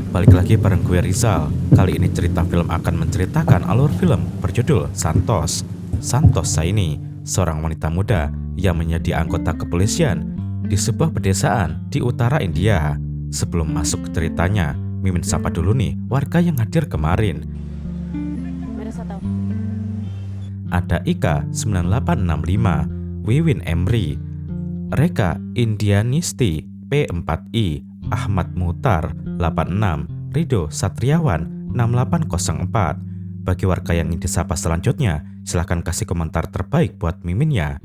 Balik lagi bareng gue Rizal. Kali ini cerita film akan menceritakan alur film berjudul Santos. Santos Saini, seorang wanita muda yang menjadi anggota kepolisian di sebuah pedesaan di utara India. Sebelum masuk ke ceritanya, Mimin sapa dulu nih warga yang hadir kemarin. Ada Ika 9865, Wiwin Emri, Reka Indianisti P4I, Ahmad Muhtar 86, Rido Satriawan 6804. Bagi warga yang ingin disapa selanjutnya, silahkan kasih komentar terbaik buat Mimin ya.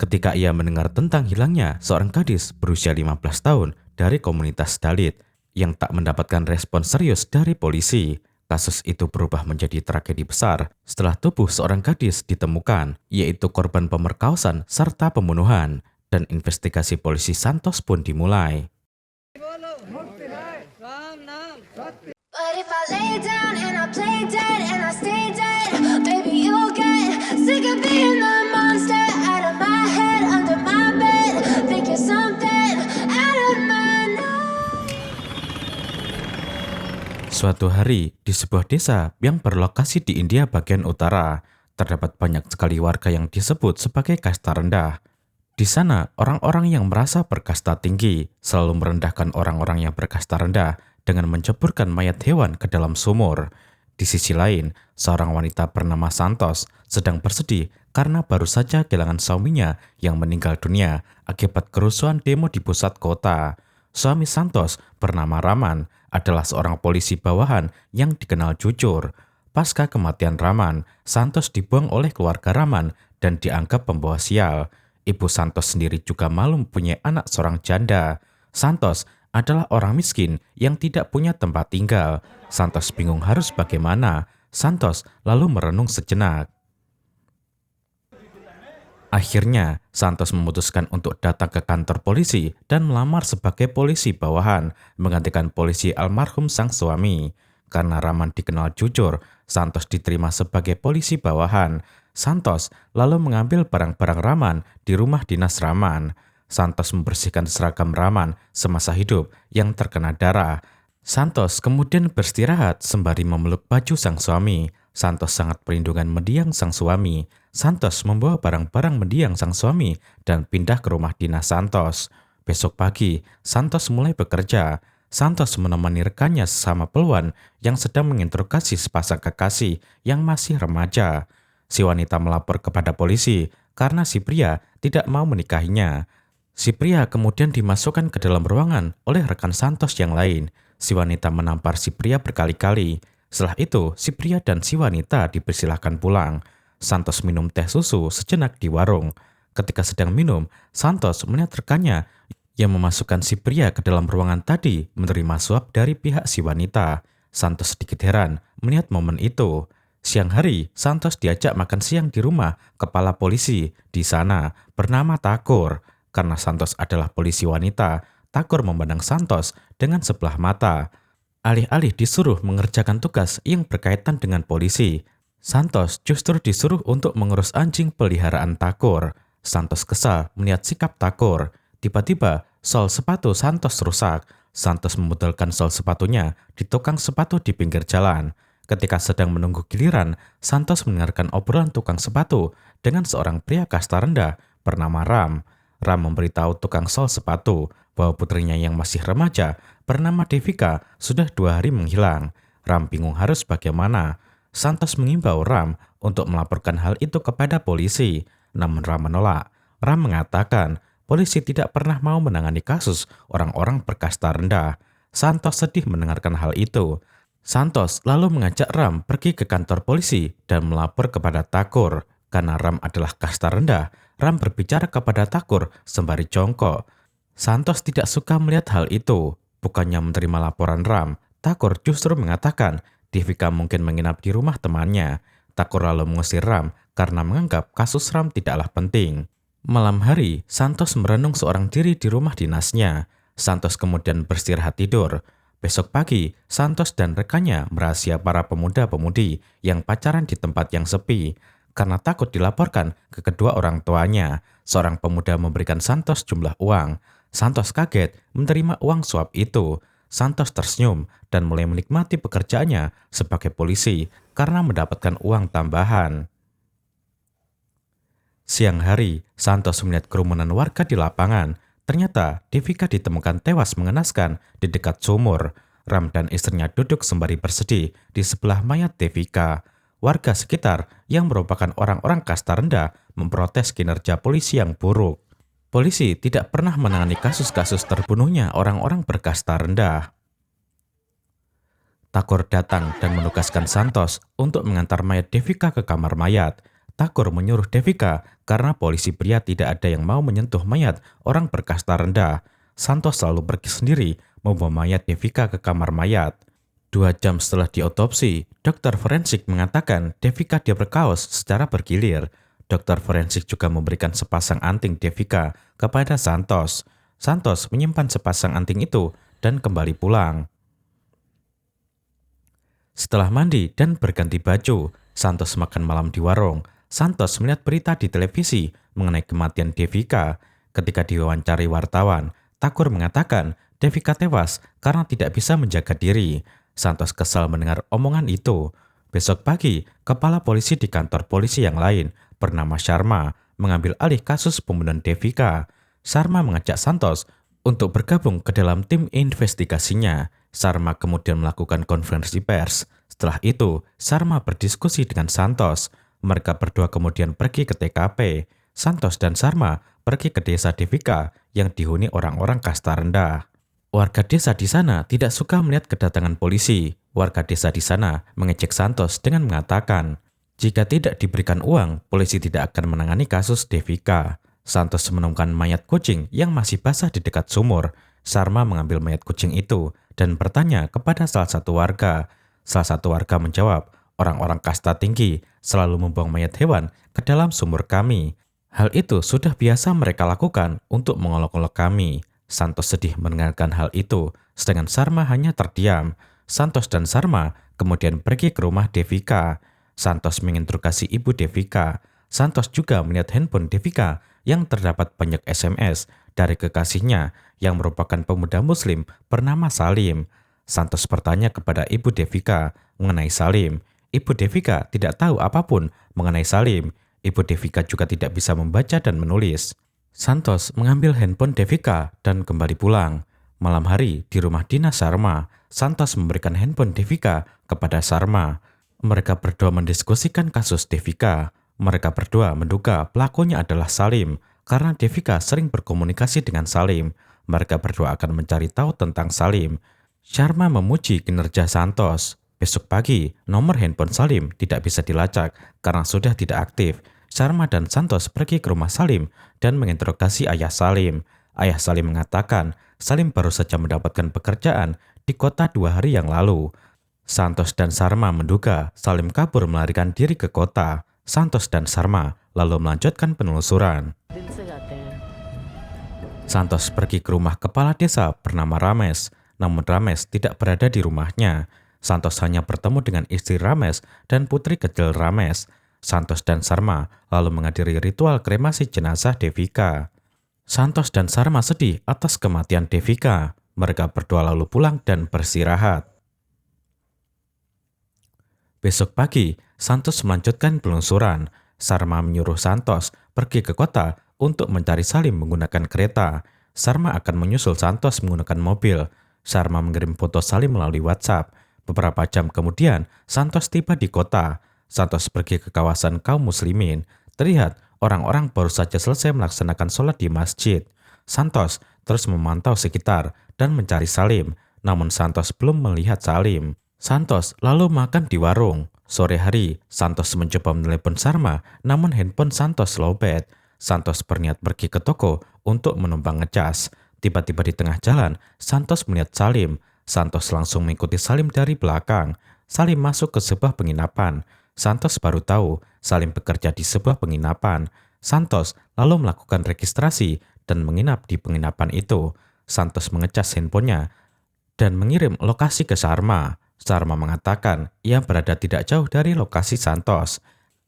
Ketika ia mendengar tentang hilangnya seorang gadis berusia 15 tahun dari komunitas Dalit yang tak mendapatkan respon serius dari polisi, kasus itu berubah menjadi tragedi besar setelah tubuh seorang gadis ditemukan, yaitu korban pemerkosaan serta pembunuhan, dan investigasi polisi Santos pun dimulai. But if I lay down and I play dead and I stay dead, baby you'll get sick of being the monster out of my head, under my bed, think you're something out of my nose. Suatu hari di sebuah desa yang berlokasi di India bagian utara, terdapat banyak sekali warga yang disebut sebagai kasta rendah. Di sana, orang-orang yang merasa berkasta tinggi selalu merendahkan orang-orang yang berkasta rendah dengan menceburkan mayat hewan ke dalam sumur. Di sisi lain, seorang wanita bernama Santos sedang bersedih karena baru saja kehilangan suaminya yang meninggal dunia akibat kerusuhan demo di pusat kota. Suami Santos bernama Raman adalah seorang polisi bawahan yang dikenal jujur. Pasca kematian Raman, Santos dibuang oleh keluarga Raman dan dianggap pembawa sial. Ibu Santos sendiri juga malu mempunyai anak seorang janda. Santos adalah orang miskin yang tidak punya tempat tinggal. Santos bingung harus bagaimana. Santos lalu merenung sejenak. Akhirnya, Santos memutuskan untuk datang ke kantor polisi dan melamar sebagai polisi bawahan, menggantikan polisi almarhum sang suami. Karena Raman dikenal jujur, Santos diterima sebagai polisi bawahan. Santos lalu mengambil barang-barang Raman di rumah dinas Raman. Santos membersihkan seragam Raman semasa hidup yang terkena darah. Santos kemudian beristirahat sembari memeluk baju sang suami. Santos sangat perlindungan mendiang sang suami. Santos membawa barang-barang mendiang sang suami dan pindah ke rumah dinas Santos. Besok pagi, Santos mulai bekerja. Santos menemani rekannya sesama peluan yang sedang menginterogasi sepasang kekasih yang masih remaja. Si wanita melapor kepada polisi karena si pria tidak mau menikahinya. Si pria kemudian dimasukkan ke dalam ruangan oleh rekan Santos yang lain. Si wanita menampar si pria berkali-kali. Setelah itu, si pria dan si wanita dipersilahkan pulang. Santos minum teh susu sejenak di warung. Ketika sedang minum, Santos melihat rekannya yang memasukkan si pria ke dalam ruangan tadi menerima suap dari pihak si wanita. Santos sedikit heran melihat momen itu. Siang hari, Santos diajak makan siang di rumah kepala polisi di sana bernama Thakur. Karena Santos adalah polisi wanita, Thakur memandang Santos dengan sebelah mata. Alih-alih disuruh mengerjakan tugas yang berkaitan dengan polisi, Santos justru disuruh untuk mengurus anjing peliharaan Thakur. Santos kesal melihat sikap Thakur. Tiba-tiba, sol sepatu Santos rusak. Santos membetulkan sol sepatunya di tukang sepatu di pinggir jalan. Ketika sedang menunggu giliran, Santos mendengarkan obrolan tukang sepatu dengan seorang pria kasta rendah bernama Ram. Ram memberitahu tukang sol sepatu bahwa putrinya yang masih remaja bernama Devika sudah 2 hari menghilang. Ram bingung harus bagaimana. Santos mengimbau Ram untuk melaporkan hal itu kepada polisi, namun Ram menolak. Ram mengatakan polisi tidak pernah mau menangani kasus orang-orang berkasta rendah. Santos sedih mendengarkan hal itu. Santos lalu mengajak Ram pergi ke kantor polisi dan melapor kepada Thakur. Karena Ram adalah kasta rendah, Ram berbicara kepada Thakur sembari jongkok. Santos tidak suka melihat hal itu. Bukannya menerima laporan Ram, Thakur justru mengatakan Devika mungkin menginap di rumah temannya. Thakur lalu mengusir Ram karena menganggap kasus Ram tidaklah penting. Malam hari, Santos merenung seorang diri di rumah dinasnya. Santos kemudian beristirahat tidur. Besok pagi, Santos dan rekannya merahasia para pemuda-pemudi yang pacaran di tempat yang sepi. Karena takut dilaporkan ke kedua orang tuanya, seorang pemuda memberikan Santos jumlah uang. Santos kaget menerima uang suap itu. Santos tersenyum dan mulai menikmati pekerjaannya sebagai polisi karena mendapatkan uang tambahan. Siang hari, Santos melihat kerumunan warga di lapangan. Ternyata Devika ditemukan tewas mengenaskan di dekat sumur. Ram dan istrinya duduk sembari bersedih di sebelah mayat Devika. Warga sekitar yang merupakan orang-orang kasta rendah memprotes kinerja polisi yang buruk. Polisi tidak pernah menangani kasus-kasus terbunuhnya orang-orang berkasta rendah. Tagor datang dan menugaskan Santos untuk mengantar mayat Devika ke kamar mayat. Tagor menyuruh Devika karena polisi pria tidak ada yang mau menyentuh mayat orang berkasta rendah. Santos selalu pergi sendiri membawa mayat Devika ke kamar mayat. 2 jam setelah diotopsi, dokter forensik mengatakan Devika diberkaos secara bergilir. Dokter forensik juga memberikan sepasang anting Devika kepada Santos. Santos menyimpan sepasang anting itu dan kembali pulang. Setelah mandi dan berganti baju, Santos makan malam di warung. Santos melihat berita di televisi mengenai kematian Devika. Ketika diwawancari wartawan, Tagor mengatakan Devika tewas karena tidak bisa menjaga diri. Santos kesal mendengar omongan itu. Besok pagi, kepala polisi di kantor polisi yang lain bernama Sharma mengambil alih kasus pembunuhan Devika. Sharma mengajak Santos untuk bergabung ke dalam tim investigasinya. Sharma kemudian melakukan konferensi pers. Setelah itu, Sharma berdiskusi dengan Santos. Mereka berdua kemudian pergi ke TKP. Santos dan Sharma pergi ke desa Devika yang dihuni orang-orang kasta rendah. Warga desa di sana tidak suka melihat kedatangan polisi. Warga desa di sana mengejek Santos dengan mengatakan, jika tidak diberikan uang, polisi tidak akan menangani kasus Devika. Santos menemukan mayat kucing yang masih basah di dekat sumur. Sharma mengambil mayat kucing itu dan bertanya kepada salah satu warga. Salah satu warga menjawab, orang-orang kasta tinggi selalu membuang mayat hewan ke dalam sumur kami. Hal itu sudah biasa mereka lakukan untuk mengolok-olok kami. Santos sedih mendengarkan hal itu, sedangkan Sharma hanya terdiam. Santos dan Sharma kemudian pergi ke rumah Devika. Santos menginterogasi ibu Devika. Santos juga melihat handphone Devika yang terdapat banyak SMS dari kekasihnya yang merupakan pemuda muslim bernama Salim. Santos bertanya kepada ibu Devika mengenai Salim. Ibu Devika tidak tahu apapun mengenai Salim. Ibu Devika juga tidak bisa membaca dan menulis. Santos mengambil handphone Devika dan kembali pulang. Malam hari di rumah dinas Sharma, Santos memberikan handphone Devika kepada Sharma. Mereka berdua mendiskusikan kasus Devika. Mereka berdua menduga pelakunya adalah Salim karena Devika sering berkomunikasi dengan Salim. Mereka berdua akan mencari tahu tentang Salim. Sharma memuji kinerja Santos. Besok pagi, nomor handphone Salim tidak bisa dilacak karena sudah tidak aktif. Sharma dan Santos pergi ke rumah Salim dan menginterogasi ayah Salim. Ayah Salim mengatakan Salim baru saja mendapatkan pekerjaan di kota 2 hari yang lalu. Santos dan Sharma menduga Salim kabur melarikan diri ke kota. Santos dan Sharma lalu melanjutkan penelusuran. Santos pergi ke rumah kepala desa bernama Rames, namun Rames tidak berada di rumahnya. Santos hanya bertemu dengan istri Rames dan putri kecil Rames. Santos dan Sharma lalu menghadiri ritual kremasi jenazah Devika. Santos dan Sharma sedih atas kematian Devika. Mereka berdua lalu pulang dan beristirahat. Besok pagi, Santos melanjutkan penelusuran. Sharma menyuruh Santos pergi ke kota untuk mencari Salim menggunakan kereta. Sharma akan menyusul Santos menggunakan mobil. Sharma mengirim foto Salim melalui WhatsApp. Beberapa jam kemudian, Santos tiba di kota. Santos pergi ke kawasan kaum muslimin. Terlihat orang-orang baru saja selesai melaksanakan sholat di masjid. Santos terus memantau sekitar dan mencari Salim. Namun Santos belum melihat Salim. Santos lalu makan di warung. Sore hari, Santos mencoba menelepon Sharma, namun handphone Santos lowbat. Santos berniat pergi ke toko untuk menumpang ngecas. Tiba-tiba di tengah jalan, Santos melihat Salim. Santos langsung mengikuti Salim dari belakang. Salim masuk ke sebuah penginapan. Santos baru tahu Salim bekerja di sebuah penginapan. Santos lalu melakukan registrasi dan menginap di penginapan itu. Santos mengecas handphonenya dan mengirim lokasi ke Sarma. Sarma mengatakan ia berada tidak jauh dari lokasi Santos.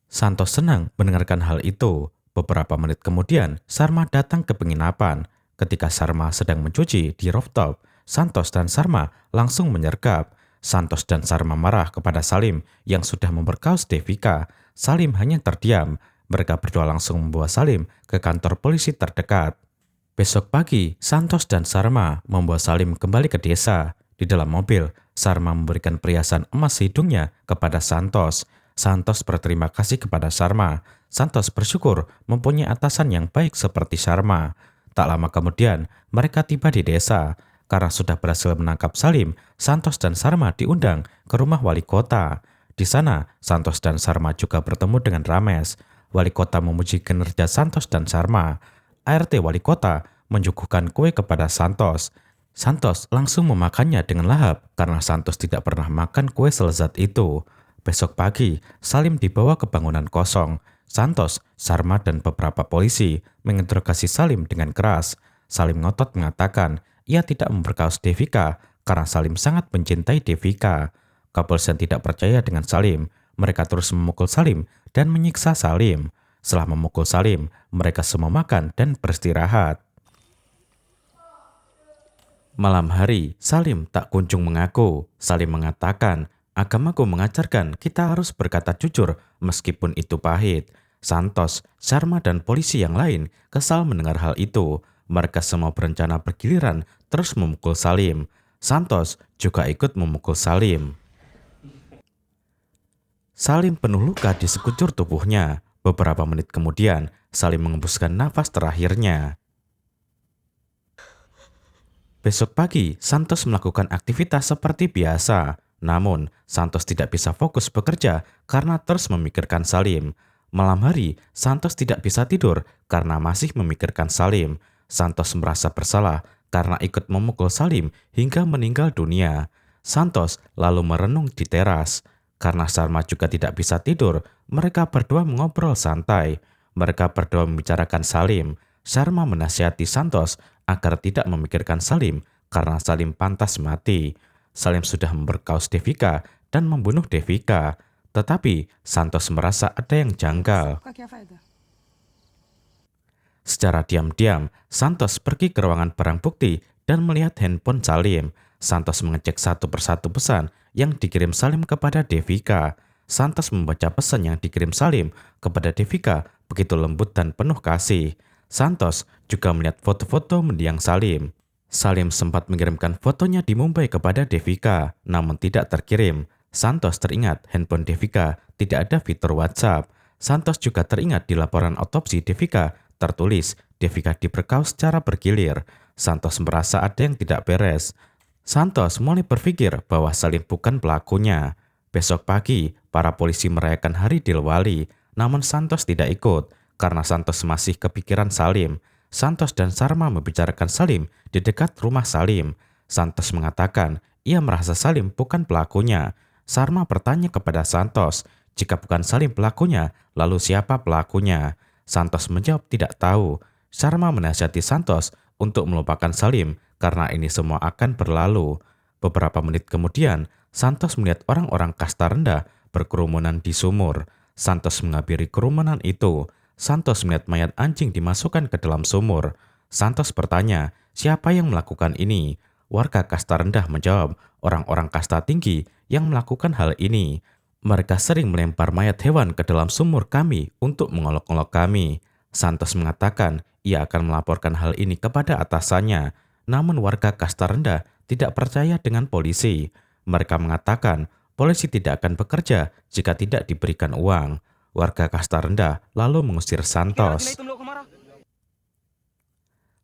Santos senang mendengarkan hal itu. Beberapa menit kemudian, Sarma datang ke penginapan. Ketika Sarma sedang mencuci di rooftop, Santos dan Sarma langsung menyergap. Santos dan Sarma marah kepada Salim yang sudah memperkaos Devika. Salim hanya terdiam. Mereka berdua langsung membawa Salim ke kantor polisi terdekat. Besok pagi, Santos dan Sarma membawa Salim kembali ke desa. Di dalam mobil, Sarma memberikan perhiasan emas hidungnya kepada Santos. Santos berterima kasih kepada Sarma. Santos bersyukur mempunyai atasan yang baik seperti Sarma. Tak lama kemudian, mereka tiba di desa. Karena sudah berhasil menangkap Salim, Santos dan Sarma diundang ke rumah wali kota. Di sana, Santos dan Sarma juga bertemu dengan Rames. Wali kota memuji kinerja Santos dan Sarma. ART wali kota menyuguhkan kue kepada Santos. Santos langsung memakannya dengan lahap karena Santos tidak pernah makan kue selezat itu. Besok pagi, Salim dibawa ke bangunan kosong. Santos, Sarma, dan beberapa polisi menginterogasi Salim dengan keras. Salim ngotot mengatakan ia tidak memperkaos Devika karena Salim sangat mencintai Devika. Kepolisian tidak percaya dengan Salim. Mereka terus memukul Salim dan menyiksa Salim. Setelah memukul Salim, mereka semua makan dan beristirahat. Malam hari, Salim tak kunjung mengaku. Salim mengatakan, agamaku mengajarkan kita harus berkata jujur meskipun itu pahit. Santos, Sarma, dan polisi yang lain kesal mendengar hal itu. Mereka semua berencana bergiliran terus memukul Salim. Santos juga ikut memukul Salim. Salim penuh luka di sekujur tubuhnya. Beberapa menit kemudian, Salim mengembuskan nafas terakhirnya. Besok pagi, Santos melakukan aktivitas seperti biasa. Namun, Santos tidak bisa fokus bekerja karena terus memikirkan Salim. Malam hari, Santos tidak bisa tidur karena masih memikirkan Salim. Santos merasa bersalah karena ikut memukul Salim hingga meninggal dunia. Santos lalu merenung di teras. Karena Sarma juga tidak bisa tidur, mereka berdua mengobrol santai. Mereka berdua membicarakan Salim. Sarma menasihati Santos agar tidak memikirkan Salim karena Salim pantas mati. Salim sudah memperkaos Devika dan membunuh Devika. Tetapi Santos merasa ada yang janggal. Secara diam-diam, Santos pergi ke ruangan barang bukti dan melihat handphone Salim. Santos mengecek satu persatu pesan yang dikirim Salim kepada Devika. Santos membaca pesan yang dikirim Salim kepada Devika begitu lembut dan penuh kasih. Santos juga melihat foto-foto mendiang Salim. Salim sempat mengirimkan fotonya di Mumbai kepada Devika, namun tidak terkirim. Santos teringat handphone Devika tidak ada fitur WhatsApp. Santos juga teringat di laporan otopsi Devika tertulis Devika diperkaos secara bergilir. Santos merasa ada yang tidak beres. Santos mulai berpikir bahwa Salim bukan pelakunya. Besok pagi, para polisi merayakan Hari Dilwali, namun Santos tidak ikut karena Santos masih kepikiran Salim. Santos dan Sarma membicarakan Salim di dekat rumah Salim. Santos mengatakan ia merasa Salim bukan pelakunya. Sarma bertanya kepada Santos, jika bukan Salim pelakunya, lalu siapa pelakunya? Santos menjawab tidak tahu. Sarma menasihati Santos untuk melupakan Salim karena ini semua akan berlalu. Beberapa menit kemudian, Santos melihat orang-orang kasta rendah berkerumunan di sumur. Santos menghampiri kerumunan itu. Santos melihat mayat anjing dimasukkan ke dalam sumur. Santos bertanya, siapa yang melakukan ini? Warga kasta rendah menjawab, orang-orang kasta tinggi yang melakukan hal ini. Mereka sering melempar mayat hewan ke dalam sumur kami untuk mengolok-olok kami. Santos mengatakan ia akan melaporkan hal ini kepada atasannya. Namun warga kasta rendah tidak percaya dengan polisi. Mereka mengatakan polisi tidak akan bekerja jika tidak diberikan uang. Warga kasta rendah lalu mengusir Santos.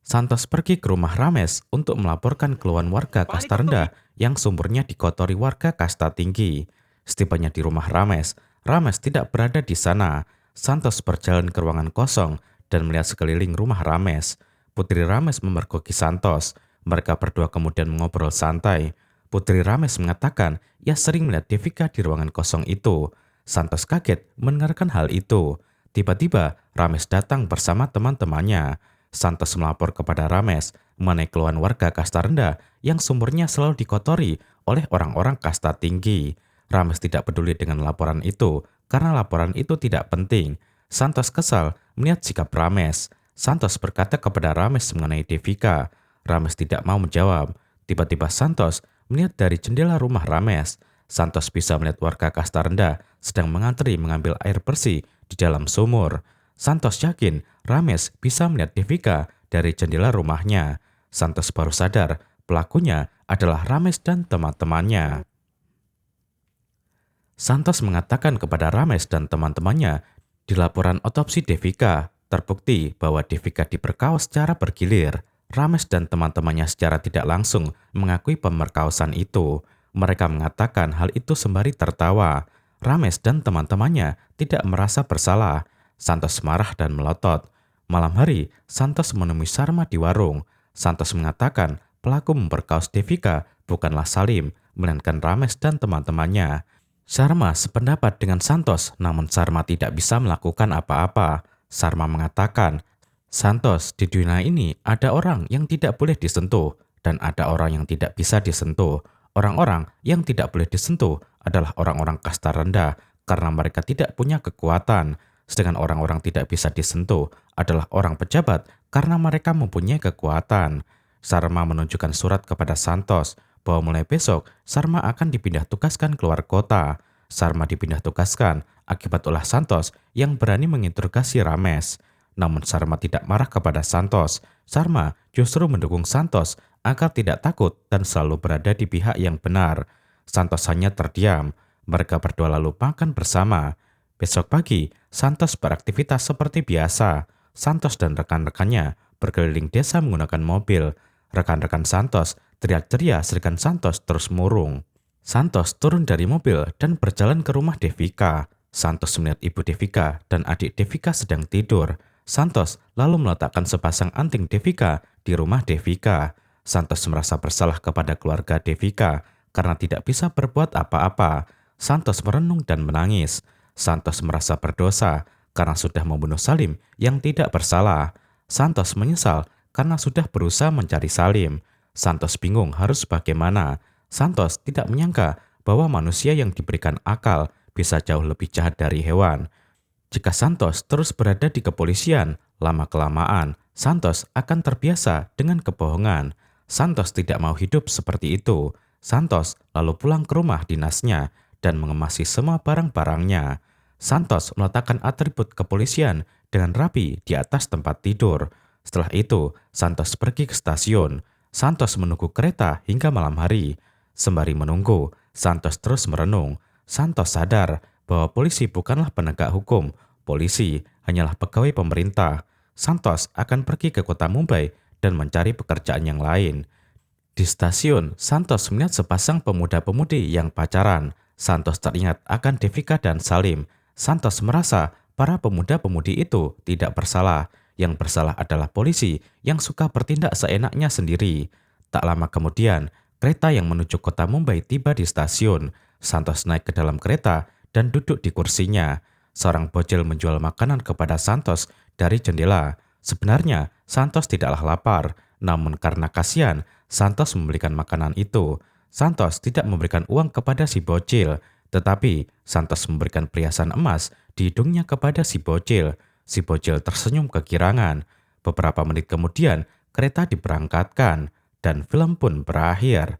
Santos pergi ke rumah Rames untuk melaporkan keluhan warga kasta rendah yang sumurnya dikotori warga kasta tinggi. Setibanya di rumah Rames, Rames tidak berada di sana. Santos berjalan ke ruangan kosong dan melihat sekeliling rumah Rames. Putri Rames memergoki Santos. Mereka berdua kemudian mengobrol santai. Putri Rames mengatakan ia sering melihat Devika di ruangan kosong itu. Santos kaget mendengarkan hal itu. Tiba-tiba Rames datang bersama teman-temannya. Santos melapor kepada Rames. mengenai keluhan warga kasta rendah yang sumurnya selalu dikotori oleh orang-orang kasta tinggi. Rames tidak peduli dengan laporan itu karena laporan itu tidak penting. Santos kesal melihat sikap Rames. Santos berkata kepada Rames mengenai Devika. Rames tidak mau menjawab. Tiba-tiba Santos melihat dari jendela rumah Rames. Santos bisa melihat warga kasta rendah sedang mengantri mengambil air bersih di dalam sumur. Santos yakin Rames bisa melihat Devika dari jendela rumahnya. Santos baru sadar pelakunya adalah Rames dan teman-temannya. Santos mengatakan kepada Rames dan teman-temannya, di laporan otopsi Devika terbukti bahwa Devika diperkaos secara bergilir. Rames dan teman-temannya secara tidak langsung mengakui pemerkosaan itu. Mereka mengatakan hal itu sembari tertawa. Rames dan teman-temannya tidak merasa bersalah. Santos marah dan melotot. Malam hari, Santos menemui Sarma di warung. Santos mengatakan pelaku memperkaos Devika bukanlah Salim, melainkan Rames dan teman-temannya. Sarma sependapat dengan Santos, namun Sarma tidak bisa melakukan apa-apa. Sarma mengatakan, Santos, di dunia ini ada orang yang tidak boleh disentuh, dan ada orang yang tidak bisa disentuh. Orang-orang yang tidak boleh disentuh adalah orang-orang kasta rendah, karena mereka tidak punya kekuatan. Sedangkan orang-orang tidak bisa disentuh adalah orang pejabat karena mereka mempunyai kekuatan. Sarma menunjukkan surat kepada Santos bahwa mulai besok Sarma akan dipindah tugaskan keluar kota. Sarma dipindah tugaskan akibat ulah Santos yang berani menginterogasi Rames. Namun Sarma tidak marah kepada Santos. Sarma justru mendukung Santos agar tidak takut dan selalu berada di pihak yang benar. Santos hanya terdiam. Mereka berdua lalu makan bersama. Besok pagi, Santos beraktivitas seperti biasa. Santos dan rekan-rekannya berkeliling desa menggunakan mobil. Rekan-rekan Santos teriak ceria sedangkan Santos terus murung. Santos turun dari mobil dan berjalan ke rumah Devika. Santos melihat ibu Devika dan adik Devika sedang tidur. Santos lalu meletakkan sepasang anting Devika di rumah Devika. Santos merasa bersalah kepada keluarga Devika karena tidak bisa berbuat apa-apa. Santos merenung dan menangis. Santos merasa berdosa karena sudah membunuh Salim yang tidak bersalah. Santos menyesal karena sudah berusaha mencari Salim. Santos bingung harus bagaimana. Santos tidak menyangka bahwa manusia yang diberikan akal bisa jauh lebih jahat dari hewan. Jika Santos terus berada di kepolisian, lama-kelamaan Santos akan terbiasa dengan kebohongan. Santos tidak mau hidup seperti itu. Santos lalu pulang ke rumah dinasnya dan mengemasi semua barang-barangnya. Santos meletakkan atribut kepolisian dengan rapi di atas tempat tidur. Setelah itu, Santos pergi ke stasiun. Santos menunggu kereta hingga malam hari. Sembari menunggu, Santos terus merenung. Santos sadar bahwa polisi bukanlah penegak hukum. Polisi hanyalah pegawai pemerintah. Santos akan pergi ke kota Mumbai dan mencari pekerjaan yang lain. Di stasiun, Santos melihat sepasang pemuda-pemudi yang pacaran. Santos teringat akan Devika dan Salim. Santos merasa para pemuda-pemudi itu tidak bersalah. Yang bersalah adalah polisi yang suka bertindak seenaknya sendiri. Tak lama kemudian, kereta yang menuju kota Mumbai tiba di stasiun. Santos naik ke dalam kereta dan duduk di kursinya. Seorang bocil menjual makanan kepada Santos dari jendela. Sebenarnya, Santos tidaklah lapar, namun karena kasihan, Santos membelikan makanan itu. Santos tidak memberikan uang kepada si bocil, tetapi Santos memberikan perhiasan emas di hidungnya kepada si bocil. Si bocil tersenyum kegirangan. Beberapa menit kemudian, kereta diberangkatkan dan film pun berakhir.